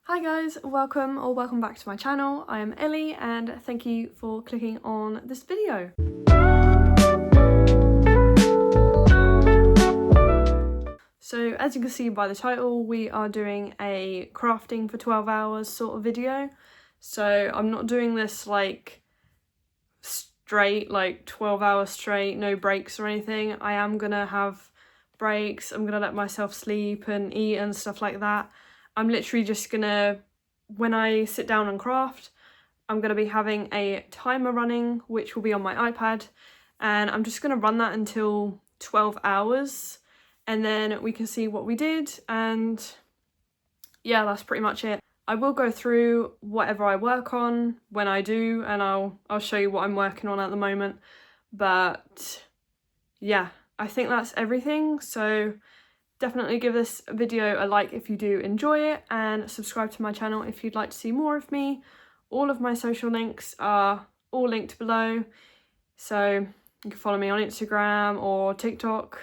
Hi guys, welcome back to my channel. I am Ellie and thank you for clicking on this video. So as you can see by the title, we are doing a crafting for 12 hours sort of video. So I'm not doing this like straight, like 12 hours straight, no breaks or anything. I am gonna have breaks, I'm gonna let myself sleep and eat and stuff like that. I'm literally just gonna, when I sit down and craft, I'm gonna be having a timer running, which will be on my iPad, and I'm just gonna run that until 12 hours, and then we can see what we did, and yeah, that's pretty much it. I will go through whatever I work on when I do, and I'll show you what I'm working on at the moment, but yeah, I think that's everything, so definitely give this video a like if you do enjoy it, and subscribe to my channel if you'd like to see more of me. All of my social links are all linked below, so you can follow me on Instagram or TikTok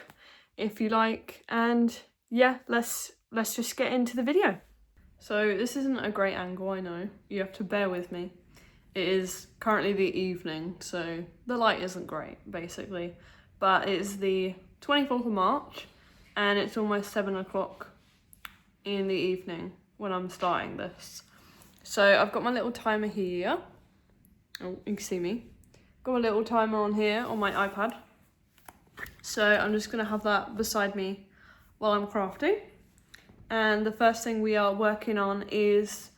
if you like, and yeah, let's just get into the video. So this isn't a great angle, I know, you have to bear with me. It is currently the evening, so the light isn't great basically, but it is the 24th of March and it's almost 7 o'clock in the evening when I'm starting this. So I've got my little timer here. Oh, you can see me. Got a little timer on here on my iPad. So I'm just gonna have that beside me while I'm crafting. And the first thing we are working on is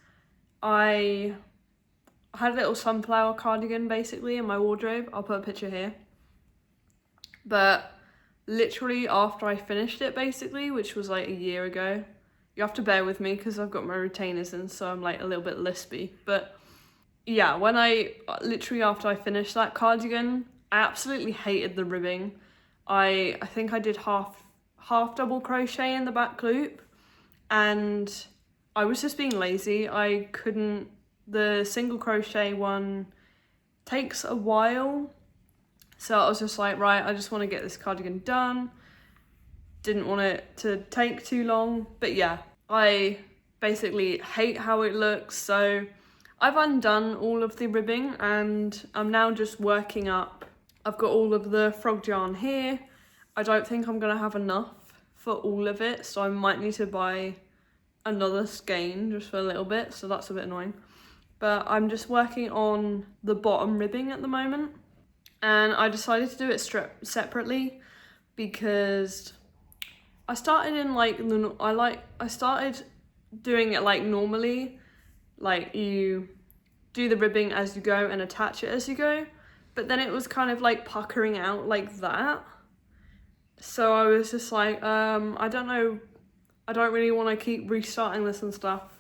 I had a little sunflower cardigan basically in my wardrobe. I'll put a picture here. But literally after I finished it basically, which was like a year ago, you have to bear with me because I've got my retainers in, so I'm like a little bit lispy, but yeah, when literally after I finished that cardigan, I absolutely hated the ribbing. I think I did half double crochet in the back loop, and I was just being lazy. The single crochet one takes a while. So I was just like, right, I just want to get this cardigan done. Didn't want it to take too long. But yeah, I basically hate how it looks. So I've undone all of the ribbing and I'm now just working up. I've got all of the frog yarn here. I don't think I'm going to have enough for all of it. So I might need to buy another skein just for a little bit. So that's a bit annoying. But I'm just working on the bottom ribbing at the moment. And I decided to do it separately because I started in like I started doing it like normally, like you do the ribbing as you go and attach it as you go, but then it was kind of like puckering out like that. So I was just like, I don't know, I don't really want to keep restarting this and stuff.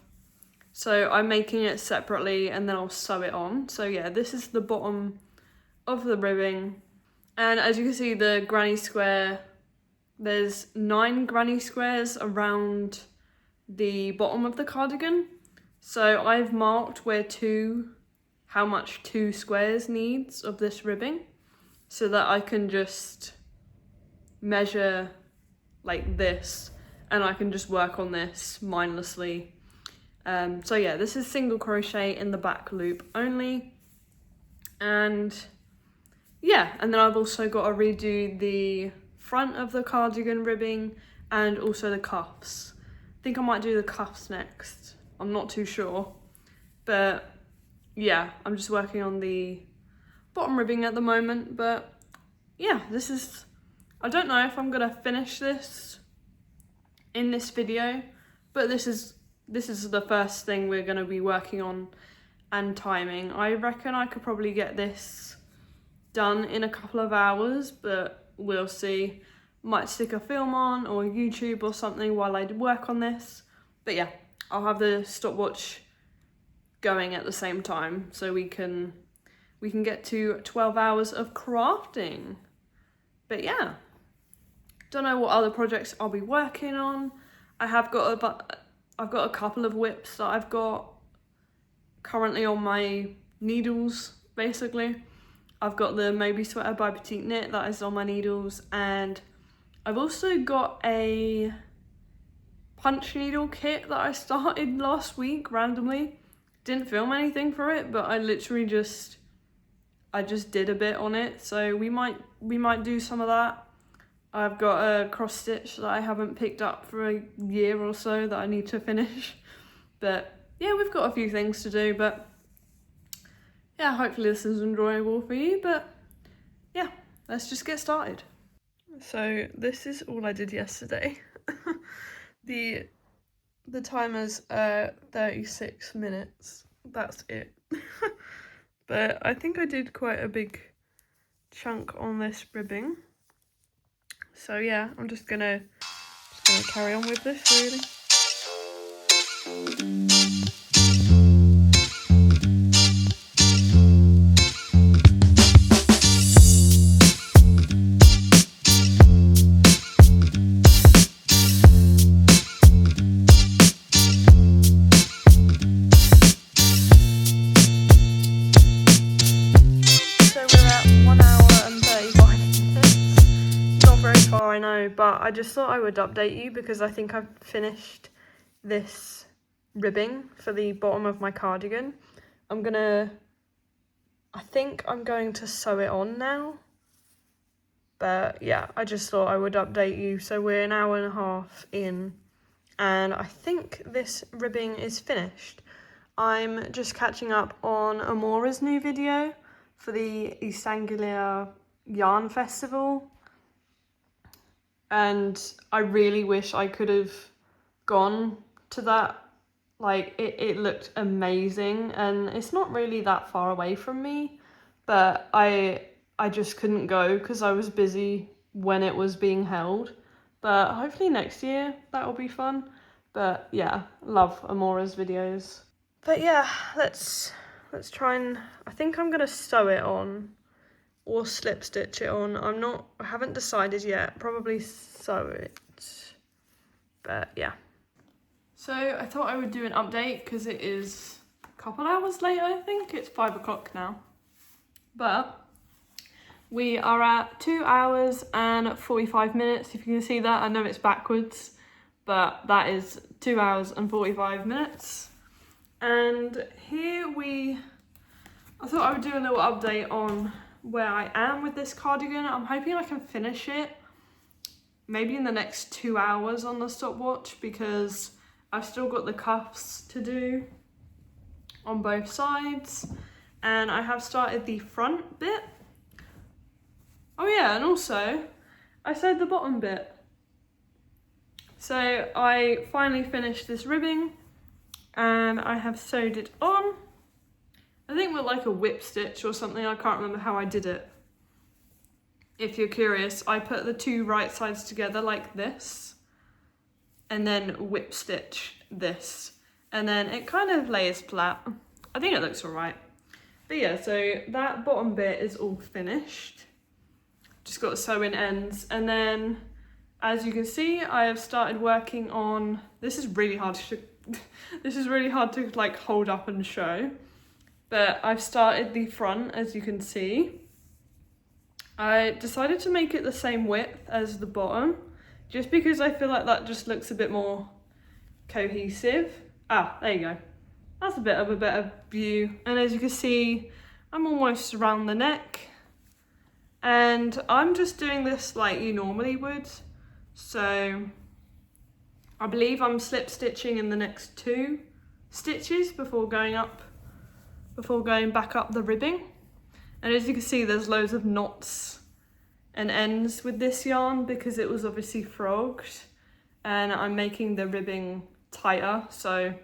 So I'm making it separately and then I'll sew it on. So yeah, this is the bottom of the ribbing, and as you can see, the granny square, there's 9 granny squares around the bottom of the cardigan. So I've marked how much 2 squares needs of this ribbing, so that I can just measure like this and I can just work on this mindlessly. So yeah, this is single crochet in the back loop only, and yeah, and then I've also got to redo the front of the cardigan ribbing and also the cuffs. I think I might do the cuffs next. I'm not too sure. But yeah, I'm just working on the bottom ribbing at the moment. But yeah, I don't know if I'm going to finish this in this video, but this is the first thing we're going to be working on and timing. I reckon I could probably get this done in a couple of hours, but we'll see. Might stick a film on or YouTube or something while I work on this. But yeah, I'll have the stopwatch going at the same time so we can get to 12 hours of crafting. But yeah, don't know what other projects I'll be working on. I've got a couple of whips that I've got currently on my needles basically. I've got the Moby sweater by Petite Knit that is on my needles, and I've also got a punch needle kit that I started last week randomly. Didn't film anything for it, but I literally just did a bit on it, so we might do some of that. I've got a cross stitch that I haven't picked up for a year or so that I need to finish. But yeah, we've got a few things to do, but yeah, hopefully this is enjoyable for you. But yeah, let's just get started. So this is all I did yesterday. The timer's 36 minutes. That's it. But I think I did quite a big chunk on this ribbing. So yeah, I'm just gonna carry on with this really. I know, but I just thought I would update you because I think I've finished this ribbing for the bottom of my cardigan. I think I'm going to sew it on now. But yeah, I just thought I would update you. So we're an hour and a half in and I think this ribbing is finished. I'm just catching up on Amora's new video for the East Anglia Yarn Festival. And I really wish I could have gone to that. Like, it looked amazing, and it's not really that far away from me, but I just couldn't go because I was busy when it was being held. But hopefully next year that'll be fun. But yeah, love Amora's videos. But yeah, let's try and, I think I'm gonna sew it on or slip stitch it on. I haven't decided yet. Probably sew it, but yeah. So I thought I would do an update because it is a couple hours later. I think it's 5 o'clock now, but we are at 2 hours and 45 minutes. If you can see that, I know it's backwards, but that is 2 hours and 45 minutes. And here I thought I would do a little update on where I am with this cardigan. I'm hoping I can finish it maybe in the next 2 hours on the stopwatch because I've still got the cuffs to do on both sides and I have started the front bit. Oh yeah, and also I sewed the bottom bit. So I finally finished this ribbing and I have sewed it on. I think with like a whip stitch or something. I can't remember how I did it. If you're curious, I put the two right sides together like this and then whip stitch this. And then it kind of lays flat. I think it looks alright. But yeah, so that bottom bit is all finished. Just got to sew in ends. And then, as you can see, I have started working on, this is really hard to like hold up and show. But I've started the front, as you can see. I decided to make it the same width as the bottom, just because I feel like that just looks a bit more cohesive. Ah, there you go. That's a bit of a better view. And as you can see, I'm almost around the neck. And I'm just doing this like you normally would. So I believe I'm slip stitching in the next 2 stitches before going back up the ribbing. And as you can see, there's loads of knots and ends with this yarn because it was obviously frogged and I'm making the ribbing tighter, so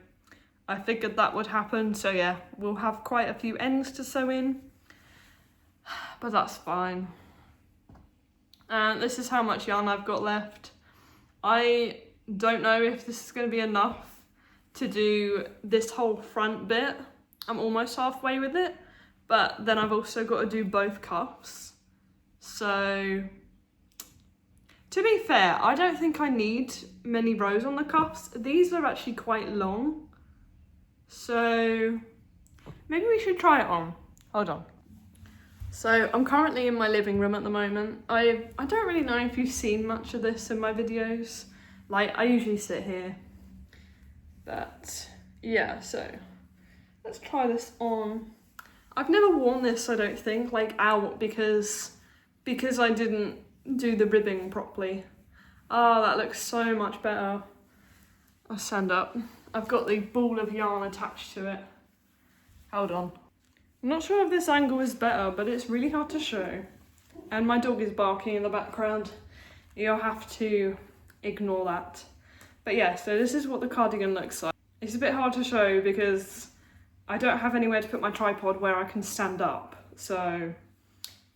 I figured that would happen. So yeah, we'll have quite a few ends to sew in, but that's fine. And this is how much yarn I've got left. I don't know if this is going to be enough to do this whole front bit. I'm almost halfway with it, but then I've also got to do both cuffs. So to be fair, I don't think I need many rows on the cuffs. These are actually quite long, so maybe we should try it on. Hold on. So I'm currently in my living room at the moment. I don't really know if you've seen much of this in my videos. Like, I usually sit here But yeah, so let's try this on. I've never worn this, I don't think, like out because I didn't do the ribbing properly. Oh, that looks so much better. I'll stand up. I've got the ball of yarn attached to it. Hold on. I'm not sure if this angle is better, but it's really hard to show. And my dog is barking in the background. You'll have to ignore that. But yeah, so this is what the cardigan looks like. It's a bit hard to show because I don't have anywhere to put my tripod where I can stand up. So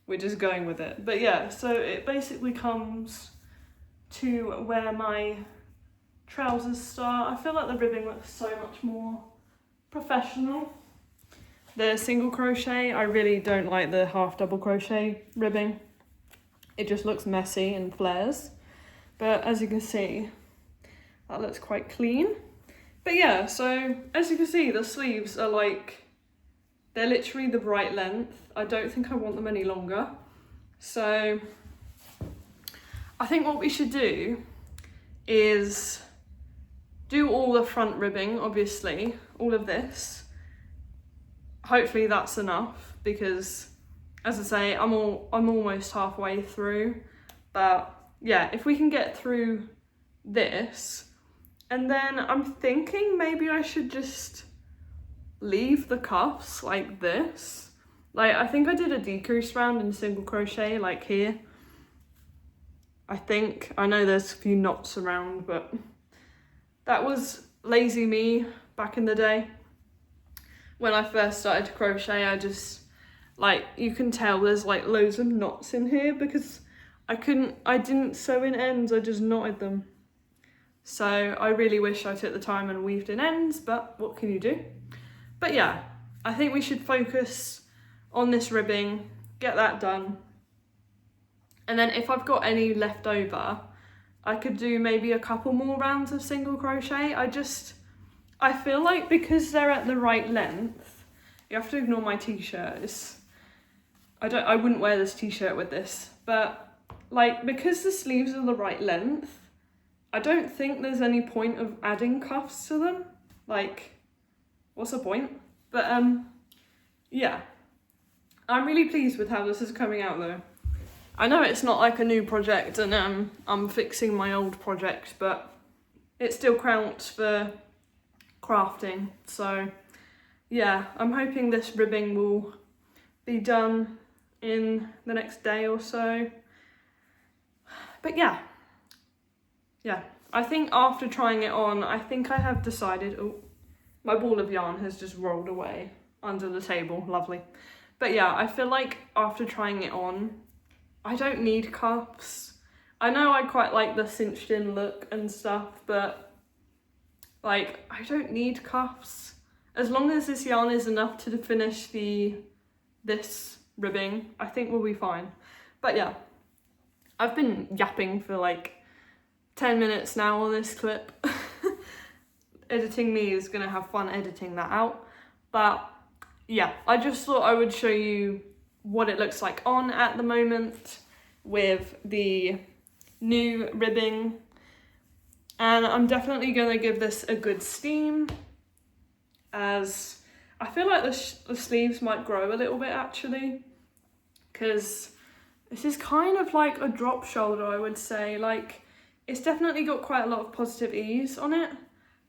we're just going with it. But yeah, so it basically comes to where my trousers start. I feel like the ribbing looks so much more professional. The single crochet, I really don't like the half double crochet ribbing. It just looks messy and flares. But as you can see, that looks quite clean. But yeah, so as you can see, the sleeves are like, they're literally the right length. I don't think I want them any longer. So I think what we should do is do all the front ribbing, obviously, all of this. Hopefully that's enough because, as I say, I'm almost halfway through. But yeah, if we can get through this, and then I'm thinking maybe I should just leave the cuffs like this. Like, I think I did a decrease round in single crochet, like here. I know there's a few knots around, but that was lazy me back in the day. When I first started to crochet, I just, like, you can tell there's like loads of knots in here because I didn't sew in ends, I just knotted them. So I really wish I took the time and weaved in ends, but what can you do? But yeah, I think we should focus on this ribbing, get that done. And then if I've got any left over, I could do maybe a couple more rounds of single crochet. I feel like because they're at the right length, you have to ignore my t-shirt. I wouldn't wear this t-shirt with this, but like because the sleeves are the right length, I don't think there's any point of adding cuffs to them. Like, what's the point? But yeah, I'm really pleased with how this is coming out though. I know it's not like a new project and I'm fixing my old project, but it still counts for crafting. So yeah, I'm hoping this ribbing will be done in the next day or so. But yeah, I think after trying it on, I think I have decided, oh, my ball of yarn has just rolled away under the table, lovely. But yeah, I feel like after trying it on, I don't need cuffs. I know I quite like the cinched in look and stuff, but like, I don't need cuffs. As long as this yarn is enough to finish this ribbing, I think we'll be fine. But yeah, I've been yapping for like 10 minutes now on this clip. Editing me is gonna have fun editing that out. But yeah, I just thought I would show you what it looks like on at the moment with the new ribbing. And I'm definitely gonna give this a good steam, as I feel like the sleeves might grow a little bit actually, because this is kind of like a drop shoulder, I would say. Like, it's definitely got quite a lot of positive ease on it.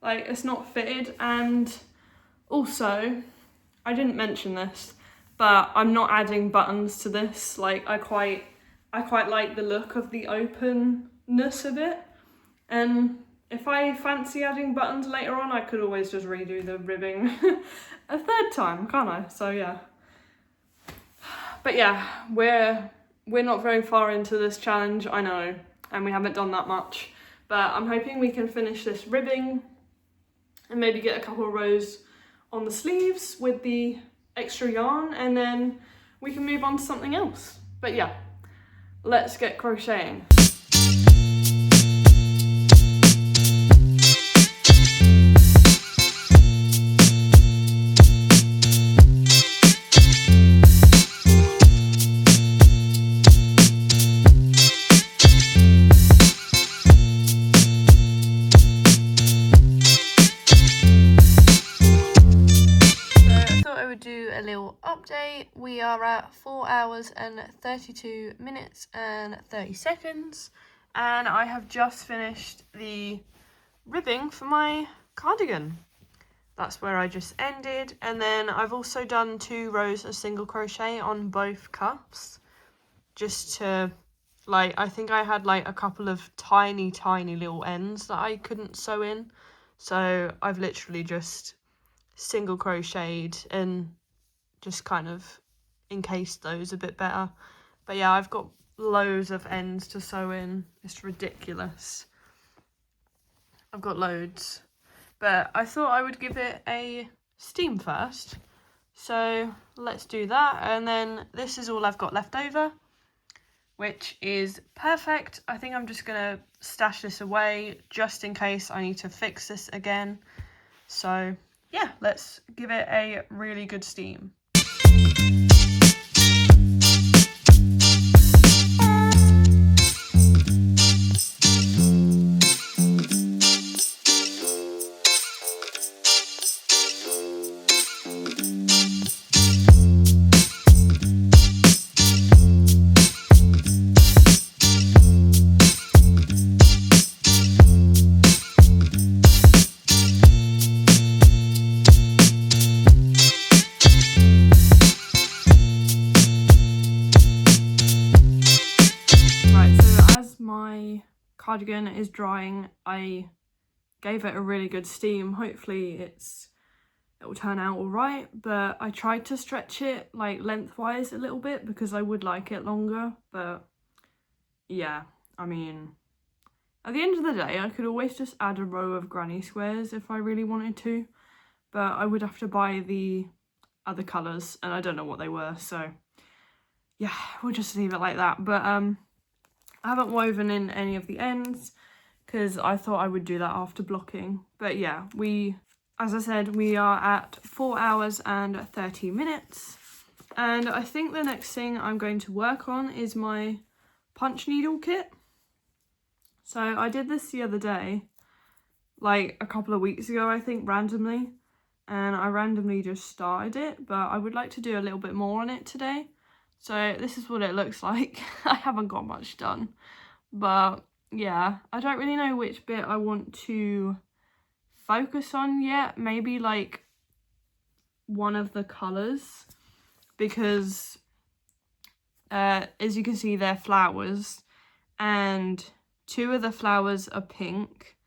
Like, it's not fitted, and also, I didn't mention this, but I'm not adding buttons to this. Like, I quite like the look of the openness of it. And if I fancy adding buttons later on, I could always just redo the ribbing a third time, can't I? So yeah. But yeah, we're not very far into this challenge, I know, and we haven't done that much. But I'm hoping we can finish this ribbing and maybe get a couple of rows on the sleeves with the extra yarn, and then we can move on to something else. But yeah, let's get crocheting. do a little update. We are at 4 hours and 32 minutes and 30 seconds, and I have just finished the ribbing for my cardigan. That's where I just ended, and then I've also done 2 rows of single crochet on both cups, just to, like, I think I had like a couple of tiny little ends that I couldn't sew in, so I've literally just single crocheted and just kind of encased those a bit better. But yeah, I've got loads of ends to sew in. It's ridiculous. I've got loads, but I thought I would give it a steam first, so let's do that. And then this is all I've got left over, which is perfect. I think I'm just gonna stash this away just in case I need to fix this again. So yeah, let's give it a really good steam. Cardigan is drying. I gave it a really good steam. Hopefully it will turn out all right, but I tried to stretch it like lengthwise a little bit because I would like it longer. But yeah, I mean, at the end of the day I could always just add a row of granny squares if I really wanted to, but I would have to buy the other colours and I don't know what they were, so yeah, we'll just leave it like that. But I haven't woven in any of the ends because I thought I would do that after blocking. But yeah, as I said, we are at 4 hours and 30 minutes. And I think the next thing I'm going to work on is my punch needle kit. So I did this the other day, like a couple of weeks ago, I think, randomly. And I randomly just started it, but I would like to do a little bit more on it today. So this is what it looks like. I haven't got much done, but yeah, I don't really know which bit I want to focus on yet. Maybe like one of the colours, because as you can see, they're flowers and 2 of the flowers are pink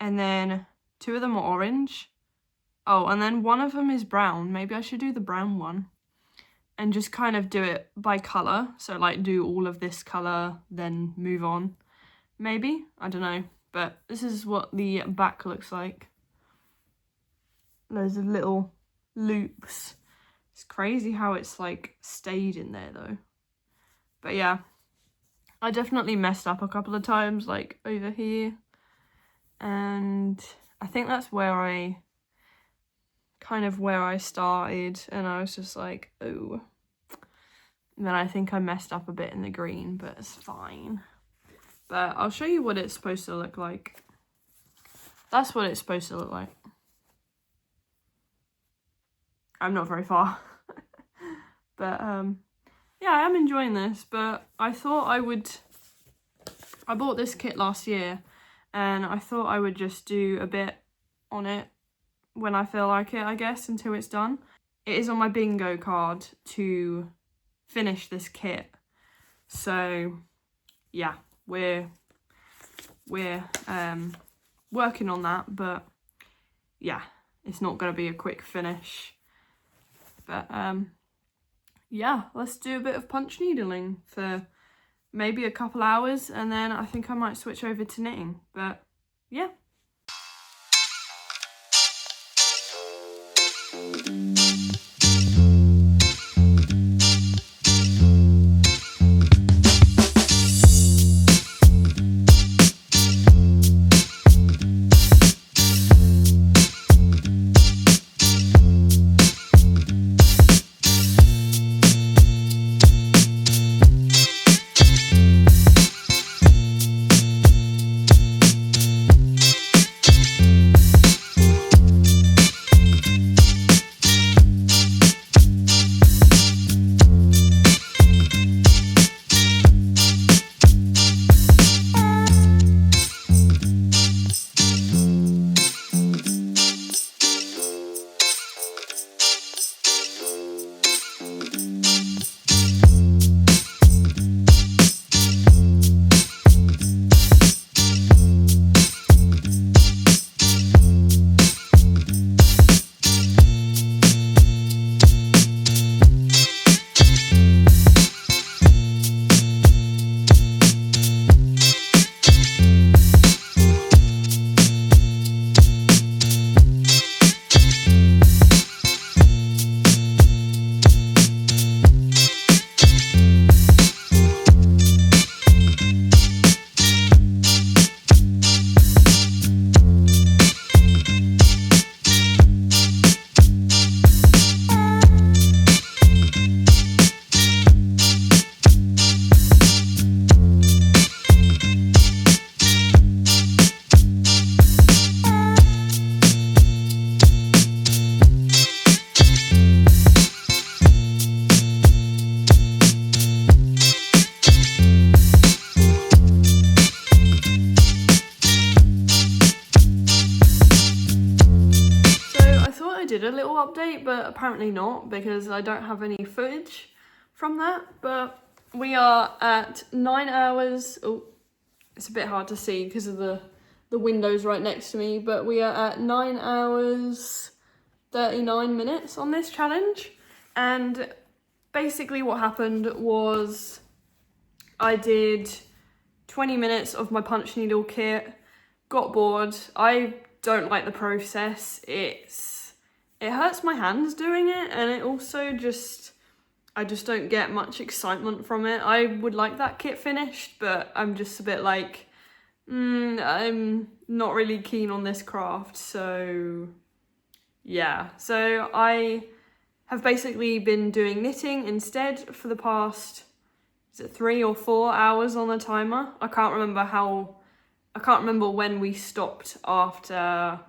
and then 2 of them are orange. Oh, and then one of them is brown. Maybe I should do the brown one and just kind of do it by colour. So like do all of this colour, then move on. Maybe, I don't know. But this is what the back looks like. Loads of little loops. It's crazy how it's like stayed in there though. But yeah, I definitely messed up a couple of times, like over here. And I think that's where I started, and I was just like, oh. And then I think I messed up a bit in the green, but it's fine. But I'll show you what it's supposed to look like. That's what it's supposed to look like. I'm not very far. But yeah, I am enjoying this, but I thought I bought this kit last year, and I thought I would just do a bit on it when I feel like it, I guess, until it's done. It is on my bingo card to finish this kit. So yeah, we're working on that, but yeah, it's not going to be a quick finish. But yeah, let's do a bit of punch needling for maybe a couple hours, and then I think I might switch over to knitting. But yeah. a little update, but apparently not, because I don't have any footage from that. But we are at 9 hours. Oh, it's a bit hard to see because of the windows right next to me, but we are at 9 hours 39 minutes on this challenge. And basically what happened was I did 20 minutes of my punch needle kit, got bored. I don't like the process. It hurts my hands doing it, and it also I just don't get much excitement from it. I would like that kit finished, but I'm just a bit like, I'm not really keen on this craft, so yeah. So I have basically been doing knitting instead for the past, is it 3 or 4 hours on the timer? I can't remember when we stopped after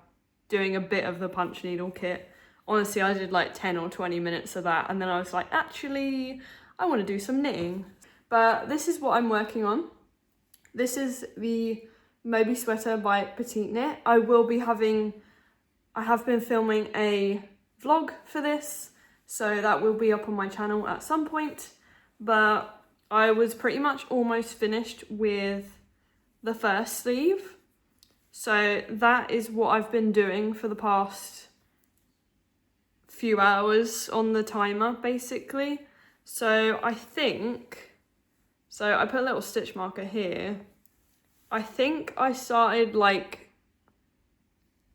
doing a bit of the punch needle kit. Honestly, I did like 10 or 20 minutes of that, and then I was like, actually, I want to do some knitting. But this is what I'm working on. This is the Moby sweater by Petite Knit. I have been filming a vlog for this, so that will be up on my channel at some point. But I was pretty much almost finished with the first sleeve. So that is what I've been doing for the past few hours on the timer, basically. So I put a little stitch marker here. I think I started like,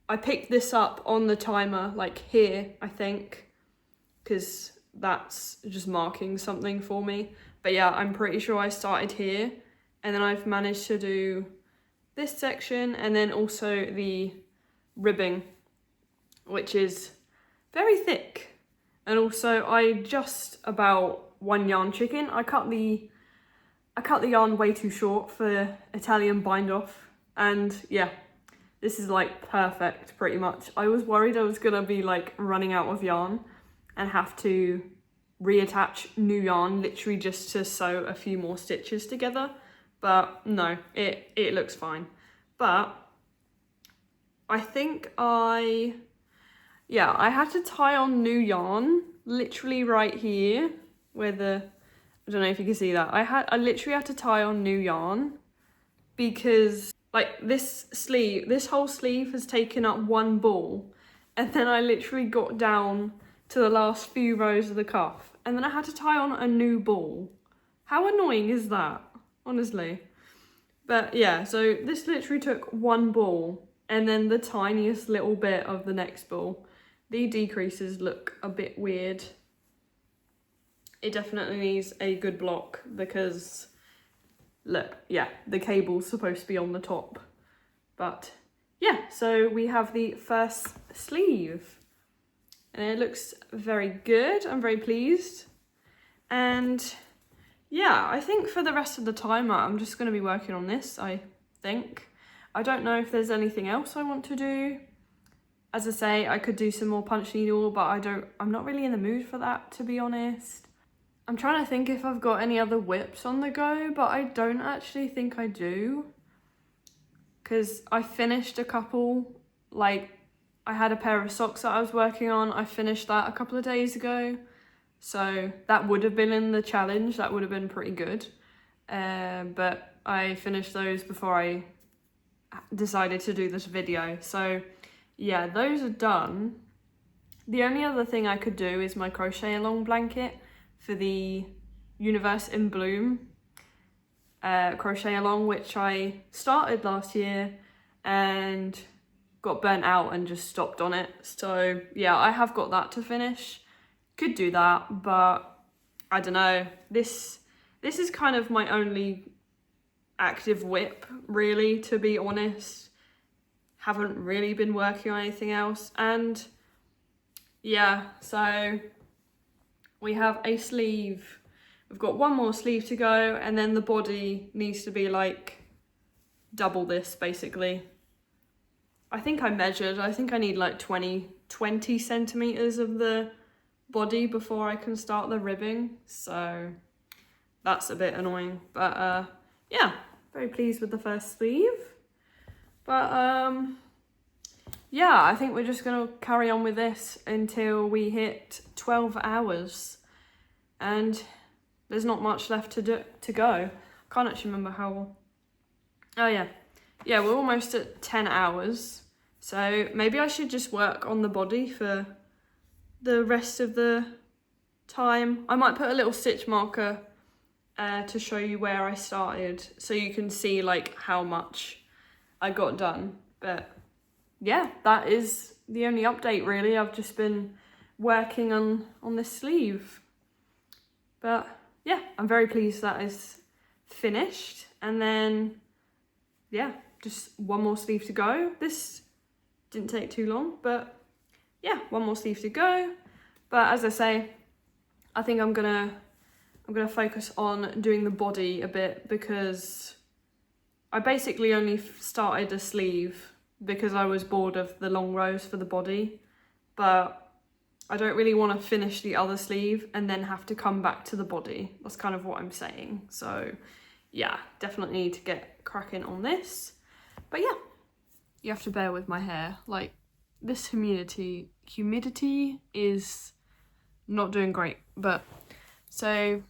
I picked this up on the timer like here, I think, because that's just marking something for me. But yeah, I'm pretty sure I started here, and then I've managed to do this section and then also the ribbing, which is very thick. And also I just about one yarn chicken. I cut the yarn way too short for Italian bind off, and yeah, this is like perfect pretty much. I was worried I was gonna be like running out of yarn and have to reattach new yarn literally just to sew a few more stitches together, but no, it looks fine. But I think I had to tie on new yarn literally right here where I don't know if you can see that. I literally had to tie on new yarn because like this whole sleeve has taken up one ball, and then I literally got down to the last few rows of the cuff, and then I had to tie on a new ball. How annoying is that, honestly? But yeah, so this literally took one ball and then the tiniest little bit of the next ball. The decreases look a bit weird. It definitely needs a good block because look, yeah, the cable's supposed to be on the top. But yeah, so we have the first sleeve and it looks very good. I'm very pleased. And yeah, I think for the rest of the timer, I'm just going to be working on this, I think. I don't know if there's anything else I want to do. As I say, I could do some more punch needle, but I'm not really in the mood for that, to be honest. I'm trying to think if I've got any other whips on the go, but I don't actually think I do. Because I finished a couple, like I had a pair of socks that I was working on. I finished that a couple of days ago. So that would have been in the challenge. That would have been pretty good. But I finished those before I decided to do this video. So yeah, those are done. The only other thing I could do is my crochet along blanket for the Universe in Bloom crochet along, which I started last year and got burnt out and just stopped on it. So yeah, I have got that to finish. Could do that, but I don't know. This is kind of my only active whip, really, to be honest. Haven't really been working on anything else. And yeah, so we have a sleeve. We've got one more sleeve to go, and then the body needs to be like double this, basically. I think I measured. I think I need like 20 centimeters of the body before I can start the ribbing, so that's a bit annoying. But yeah, very pleased with the first sleeve. But yeah, I think we're just gonna carry on with this until we hit 12 hours. And there's not much left to go. I can't actually remember how. Oh yeah. Yeah, we're almost at 10 hours. So maybe I should just work on the body for the rest of the time. I might put a little stitch marker to show you where I started, so you can see like how much I got done. But yeah, that is the only update really. I've just been working on this sleeve. But yeah, I'm very pleased that is finished. And then yeah, just one more sleeve to go. This didn't take too long, but yeah, one more sleeve to go. But as I say, I think I'm gonna focus on doing the body a bit, because I basically only started a sleeve because I was bored of the long rows for the body, but I don't really want to finish the other sleeve and then have to come back to the body. That's kind of what I'm saying. So yeah, definitely need to get cracking on this. But yeah, you have to bear with my hair. Like, this humidity is not doing great. But so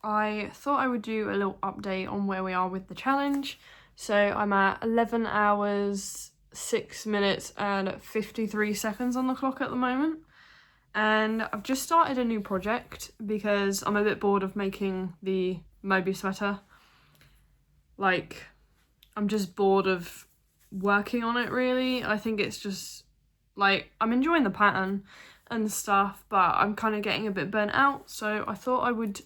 I thought I would do a little update on where we are with the challenge. So I'm at 11 hours, 6 minutes and 53 seconds on the clock at the moment. And I've just started a new project because I'm a bit bored of making the Moby sweater. Like, I'm just bored of working on it really. I think it's just, like, I'm enjoying the pattern and stuff, but I'm kind of getting a bit burnt out. So I thought I would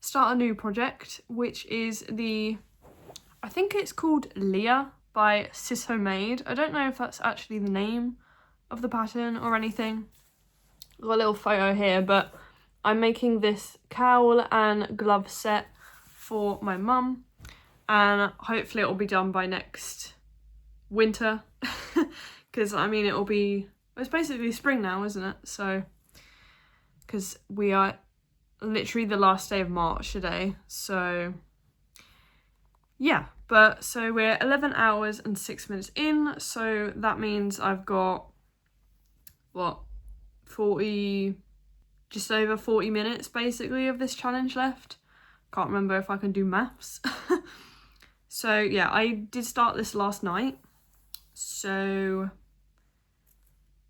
start a new project, which is I think it's called Leah by Sis Homemade. I don't know if that's actually the name of the pattern or anything. I've got a little photo here, but I'm making this cowl and glove set for my mum, and hopefully it will be done by next winter, because I mean it's basically spring now, isn't it? So because we are literally the last day of March today, so yeah. But so we're 11 hours and 6 minutes in, so that means I've got what, 40, just over 40 minutes basically of this challenge left. Can't remember if I can do maths. So yeah, I did start this last night, so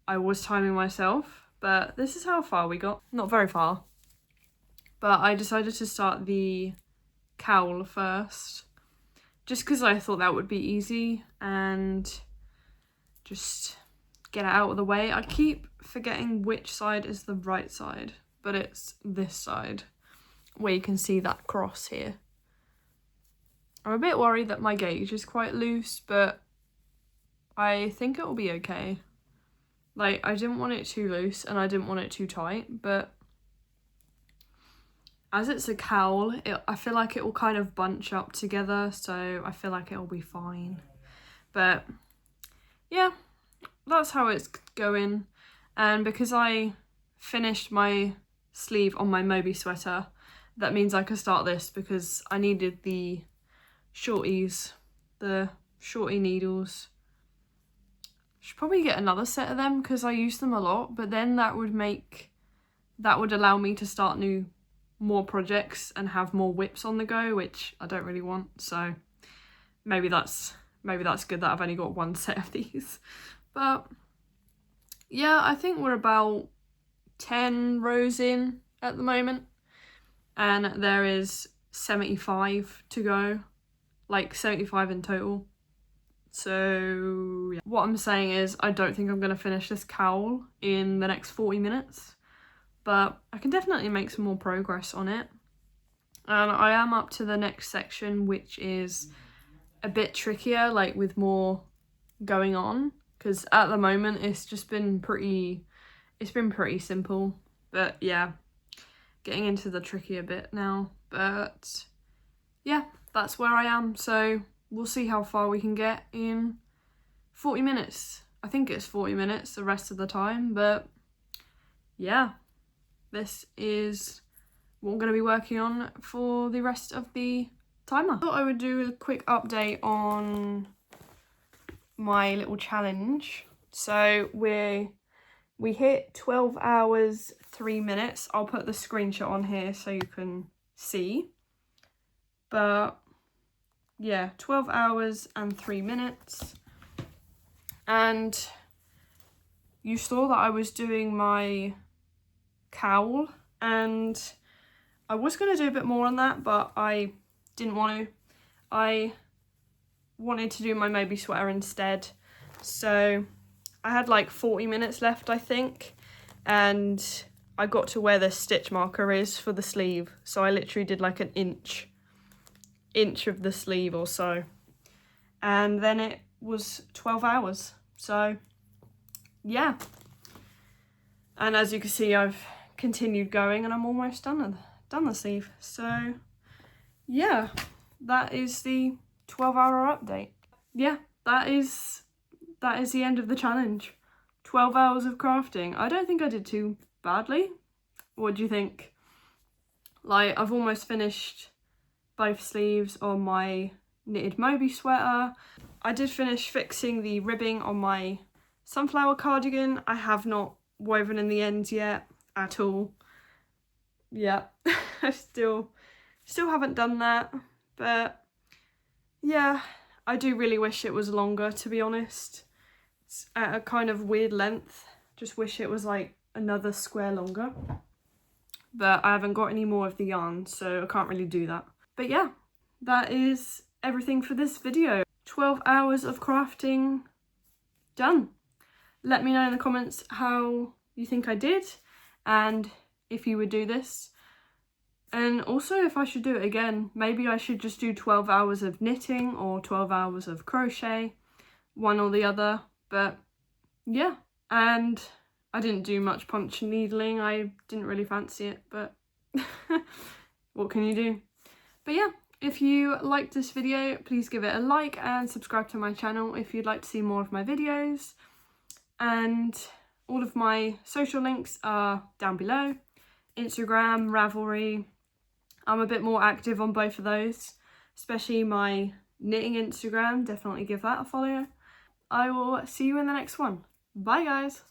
I was timing myself, but this is how far we got. Not very far, but I decided to start the cowl first, just because I thought that would be easy and just get it out of the way. I keep forgetting which side is the right side, but it's this side where you can see that cross here. I'm a bit worried that my gauge is quite loose, but I think it will be okay. Like, I didn't want it too loose and I didn't want it too tight, but as it's a cowl, I feel like it will kind of bunch up together, so I feel like it will be fine. But yeah, that's how it's going. And because I finished my sleeve on my Moby sweater, that means I can start this, because I needed the shorties, the shorty needles. Should probably get another set of them because I use them a lot, but then that would allow me to start more projects and have more whips on the go, which I don't really want. So maybe that's good that I've only got one set of these. But yeah, I think we're about 10 rows in at the moment, and there is 75 to go, like 75 in total. So yeah. What I'm saying is I don't think I'm going to finish this cowl in the next 40 minutes, but I can definitely make some more progress on it. And I am up to the next section, which is a bit trickier, like with more going on, because at the moment it's been pretty simple. But yeah, getting into the trickier bit now. But yeah, that's where I am. So we'll see how far we can get in 40 minutes. I think it's 40 minutes the rest of the time, but yeah, this is what I'm going to be working on for the rest of the timer. I thought I would do a quick update on my little challenge. So we hit 12 hours 3 minutes. I'll put the screenshot on here so you can see. But yeah, 12 hours and 3 minutes. And you saw that I was doing my cowl, and I was going to do a bit more on that, but I didn't want to. I wanted to do my Moby sweater instead. So I had like 40 minutes left, I think, and I got to where the stitch marker is for the sleeve. So I literally did like an inch of the sleeve or so. And then it was 12 hours. So yeah. And as you can see, I've continued going and I'm almost done the sleeve. So yeah, that is the 12-hour update. Yeah, that is the end of the challenge. 12 hours of crafting. I don't think I did too badly. What do you think? Like, I've almost finished both sleeves on my knitted Moby sweater. I did finish fixing the ribbing on my sunflower cardigan. I have not woven in the ends yet at all. Yeah, I still haven't done that, but yeah, I do really wish it was longer, to be honest. It's at a kind of weird length. Just wish it was like another square longer, but I haven't got any more of the yarn, so I can't really do that. But yeah, that is everything for this video. 12 hours of crafting done. Let me know in the comments how you think I did and if you would do this. And also if I should do it again. Maybe I should just do 12 hours of knitting or 12 hours of crochet, one or the other. But yeah, and I didn't do much punch and needling. I didn't really fancy it, but what can you do? But yeah, if you liked this video, please give it a like and subscribe to my channel if you'd like to see more of my videos. And all of my social links are down below. Instagram, Ravelry. I'm a bit more active on both of those, especially my knitting Instagram. Definitely give that a follow. I will see you in the next one. Bye guys.